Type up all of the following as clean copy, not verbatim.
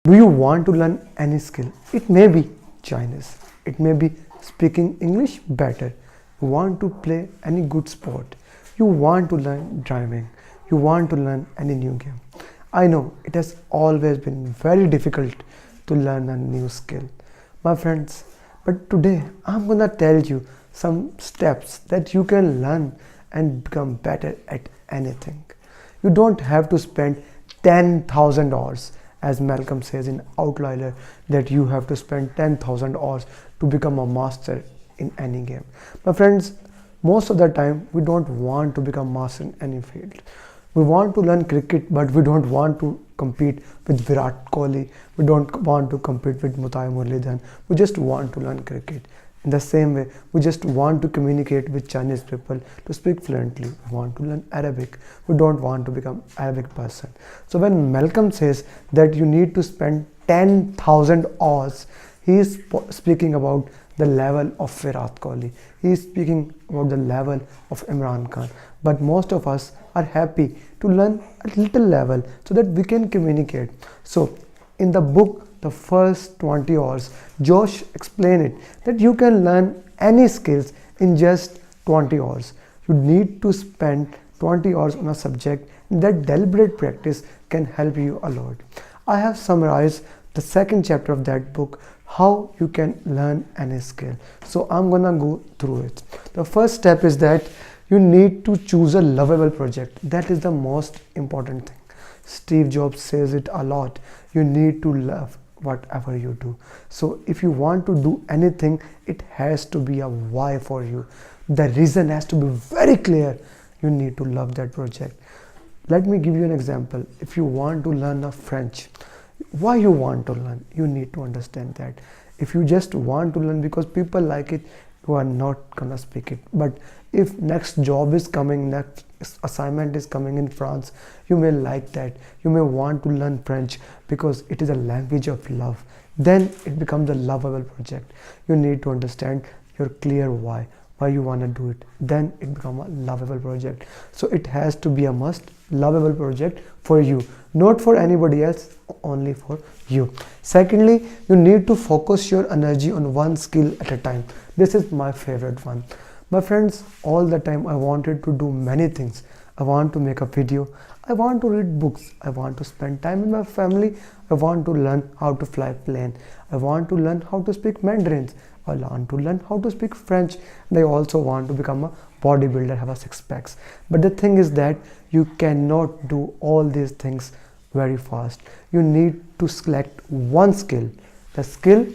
Do you want to learn any skill? It may be Chinese, it may be speaking English better. You want to play any good sport, you want to learn driving, you want to learn any new game. I know it has always been very difficult to learn a new skill, my friends, but today I'm gonna tell you some steps that you can learn and become better at anything. You don't have to spend 10,000 hours, as Malcolm says in Outlier, that you have to spend 10,000 hours to become a master in any game. My friends, most of the time we don't want to become master in any field. We want to learn cricket, but we don't want to compete with Virat Kohli. We don't want to compete with Mutai Muralidharan. We just want to learn cricket. In the same way, we just want to communicate with Chinese people to speak fluently. We want to learn Arabic. We don't want to become Arabic person. So when Malcolm says that you need to spend 10,000 hours, he is speaking about the level of Virat Kohli. He is speaking about the level of Imran Khan. But most of us are happy to learn a little level so that we can communicate. So in the book, the first 20 hours, Josh explained it that you can learn any skills in just 20 hours. You need to spend 20 hours on a subject. That deliberate practice can help you a lot. I have summarized the second chapter of that book, how you can learn any skill. So I'm gonna go through it. The first step is that you need to choose a lovable project. That is the most important thing. Steve Jobs says it a lot. You need to love whatever you do. So if you want to do anything, it has to be a why for you. The reason has to be very clear. You need to love that project. Let me give you an example. If you want to learn a French, why you want to learn, you need to understand that. If you just want to learn because people like it, you are not gonna speak it. But if next job is coming, next assignment is coming in France, you may like that. You may want to learn French because it is a language of love. Then it becomes a lovable project. You need to understand your clear why you want to do it. Then it becomes a lovable project. So it has to be a must lovable project for you, not for anybody else, only for you. Secondly, you need to focus your energy on one skill at a time. This is my favorite one. My friends, all the time I wanted to do many things. I want to make a video, I want to read books, I want to spend time with my family, I want to learn how to fly plane, I want to learn how to speak Mandarin, I want to learn how to speak French, and I also want to become a bodybuilder, have a six packs. But the thing is that you cannot do all these things very fast. You need to select one skill, the skill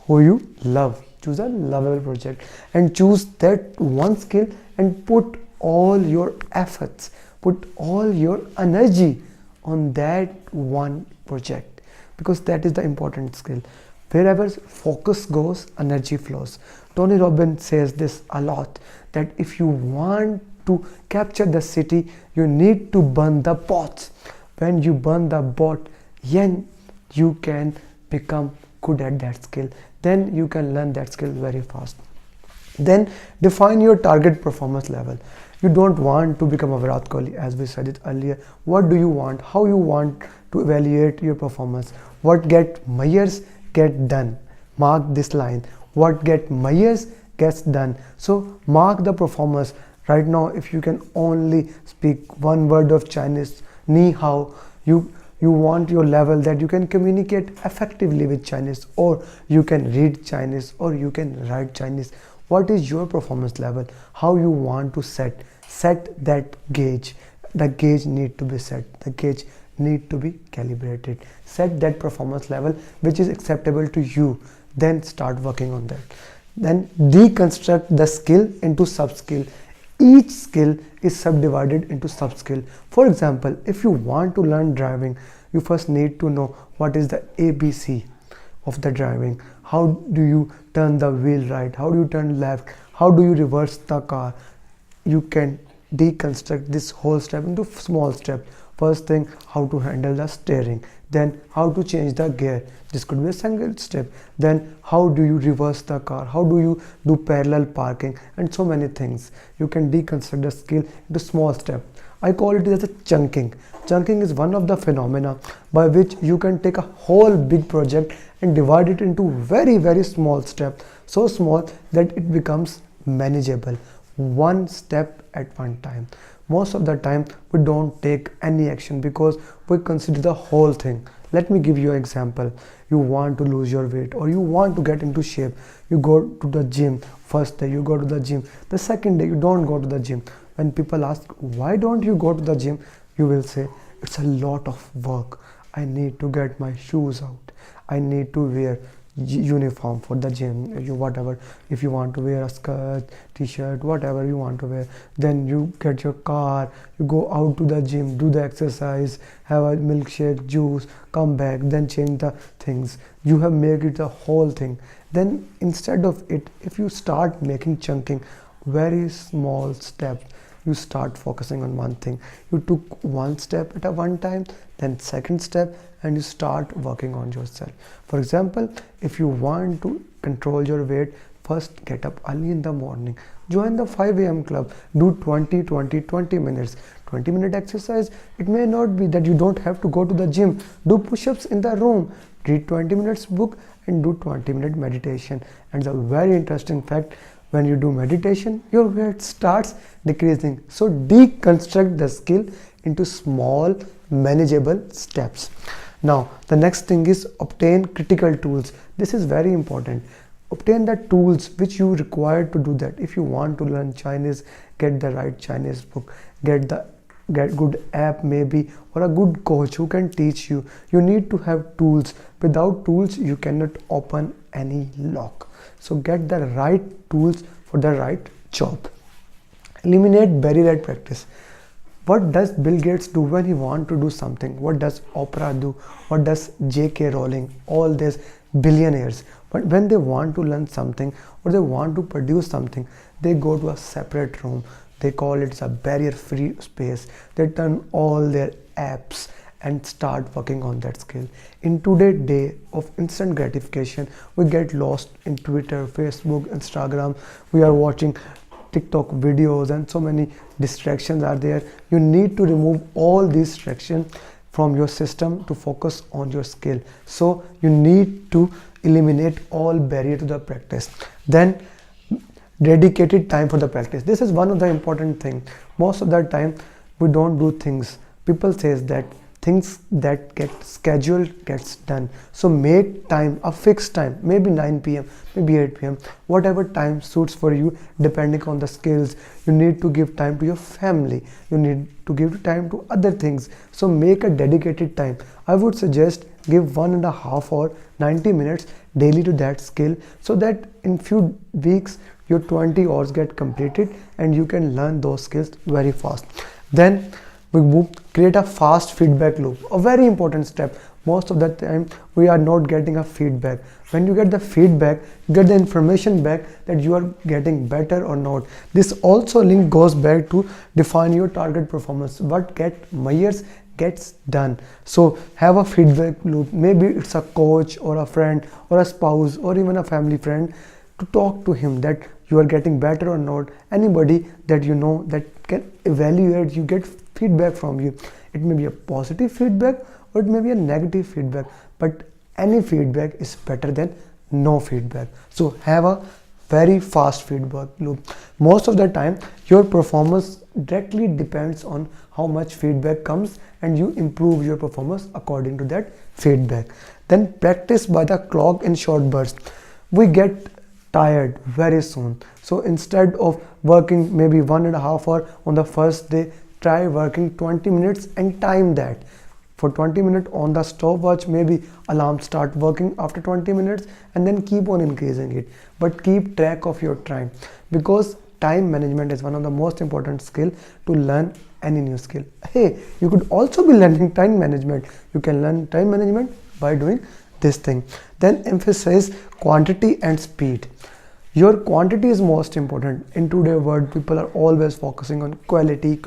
who you love. Choose a lovable project and choose that one skill and put all your efforts, put all your energy on that one project, because that is the important skill. Wherever focus goes, energy flows. Tony Robbins says this a lot, that if you want to capture the city, you need to burn the boats. When you burn the boat, then you can become good at that skill. Then you can learn that skill very fast. Then define your target performance level. You don't want to become a Virat Kohli, as we said it earlier. What do you want? How you want to evaluate your performance? What get measures get done. Mark this line. What get measures gets done. So mark the performance. Right now, if you can only speak one word of Chinese, ni hao, you want your level that you can communicate effectively with Chinese, or you can read Chinese, or you can write Chinese. What is your performance level? How you want to set that gauge. The gauge need to be set. The gauge need to be calibrated. Set that performance level which is acceptable to you. Then start working on that. Then deconstruct the skill into sub-skill. Each skill is subdivided into sub-skill. For example, if you want to learn driving, you first need to know what is the ABC of the driving. How do you turn the wheel right? How do you turn left? How do you reverse the car? You can deconstruct this whole step into small steps. First thing, how to handle the steering. Then how to change the gear. This could be a single step. Then how do you reverse the car? How do you do parallel parking? And so many things. You can deconstruct the skill into small steps. I call it as a chunking. Chunking is one of the phenomena by which you can take a whole big project and divide it into very small steps, so small that it becomes manageable, one step at one time. Most of the time we don't take any action because we consider the whole thing. Let me give you an example. You want to lose your weight or you want to get into shape. You go to the gym. First day you go to the gym. The second day you don't go to the gym. When people ask, why don't you go to the gym? You will say, it's a lot of work. I need to get my shoes out. I need to wear uniform for the gym. You whatever, if you want to wear a skirt, t-shirt, whatever you want to wear, then you get your car, you go out to the gym, do the exercise, have a milkshake, juice, come back, then change the things. You have made it the whole thing. Then instead of it, if you start making chunking, very small steps, you start focusing on one thing. You took one step at a one time, then second step, and you start working on yourself. For example, if you want to control your weight, first get up early in the morning, join the 5 a.m. club, do 20 minutes, 20-minute exercise. It may not be that you don't have to go to the gym. Do push-ups in the room, read 20 minutes book, and do 20-minute meditation. And the very interesting fact, when you do meditation, your weight starts decreasing. So deconstruct the skill into small manageable steps. Now the next thing is obtain critical tools. This is very important. Obtain the tools which you require to do that. If you want to learn Chinese, get the right Chinese book, get good app maybe, or a good coach who can teach you. You need to have tools. Without tools you cannot open any lock. So get the right tools for the right job. Eliminate barrier at practice. What does Bill Gates do when he wants to do something? What does Oprah do? What does J.K. Rowling? All these billionaires. But when they want to learn something or they want to produce something, they go to a separate room. They call it a barrier-free space. They turn all their apps and start working on that skill. In today's day of instant gratification, we get lost in Twitter, Facebook, Instagram. We are watching TikTok videos and so many distractions are there. You need to remove all these distractions from your system to focus on your skill. So you need to eliminate all barrier to the practice. Then dedicated time for the practice. This is one of the important things. Most of the time we don't do things. People says that things that get scheduled gets done. So make time, a fixed time, maybe 9 p.m, maybe 8 p.m, whatever time suits for you depending on the skills. You need to give time to your family. You need to give time to other things. So make a dedicated time. I would suggest give 1.5 hour, 90 minutes daily to that skill, so that in few weeks your 20 hours get completed and you can learn those skills very fast. Then we create a fast feedback loop, a very important step. Most of the time we are not getting a feedback. When you get the feedback, you get the information back that you are getting better or not. This also link goes back to define your target performance. What get measures gets done. So have a feedback loop. Maybe it's a coach or a friend or a spouse or even a family friend, to talk to him that you are getting better or not. Anybody that you know that can evaluate you, get feedback from you. It may be a positive feedback or it may be a negative feedback, but any feedback is better than no feedback. So have a very fast feedback loop. Most of the time your performance directly depends on how much feedback comes, and you improve your performance according to that feedback. Then practice by the clock in short bursts. We get tired very soon. So instead of working maybe 1.5 hour on the first day, try working 20 minutes and time that. For 20 minutes on the stopwatch, maybe alarm start working after 20 minutes and then keep on increasing it. But keep track of your time, because time management is one of the most important skill to learn any new skill. Hey, you could also be learning time management. You can learn time management by doing this thing. Then emphasize quantity and speed. Your quantity is most important. In today's world, people are always focusing on quality.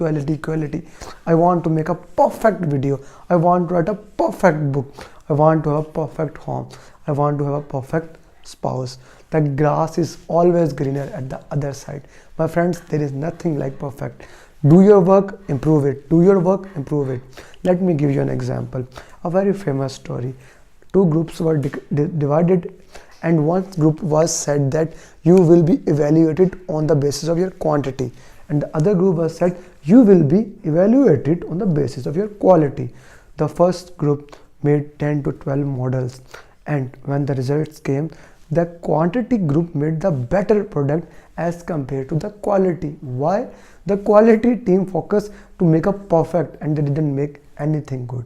I want to make a perfect video. I want to write a perfect book. I want to have a perfect home. I want to have a perfect spouse. The grass is always greener at the other side. My friends, there is nothing like perfect. Do your work, improve it. Do your work, improve it. Let me give you an example. A very famous story. Two groups were divided, and one group was said that you will be evaluated on the basis of your quantity, and the other group was said you will be evaluated on the basis of your quality. The first group made 10 to 12 models, and when the results came, the quantity group made the better product as compared to the quality. Why? The quality team focused to make a perfect, and they didn't make anything good.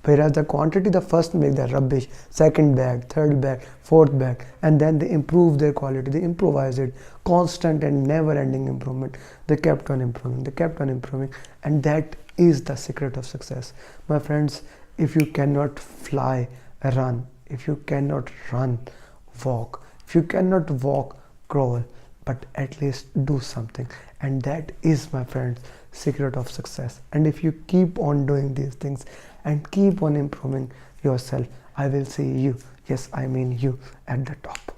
Whereas the quantity, the first make the rubbish, second bag, third bag, fourth bag, and then they improve their quality. They improvise it, constant and never-ending improvement. They kept on improving. They kept on improving, and that is the secret of success, my friends. If you cannot fly, run. If you cannot run, walk. If you cannot walk, crawl. But at least do something, and that is, my friends, secret of success. And if you keep on doing these things and keep on improving yourself, I will see you, yes, I mean you, at the top.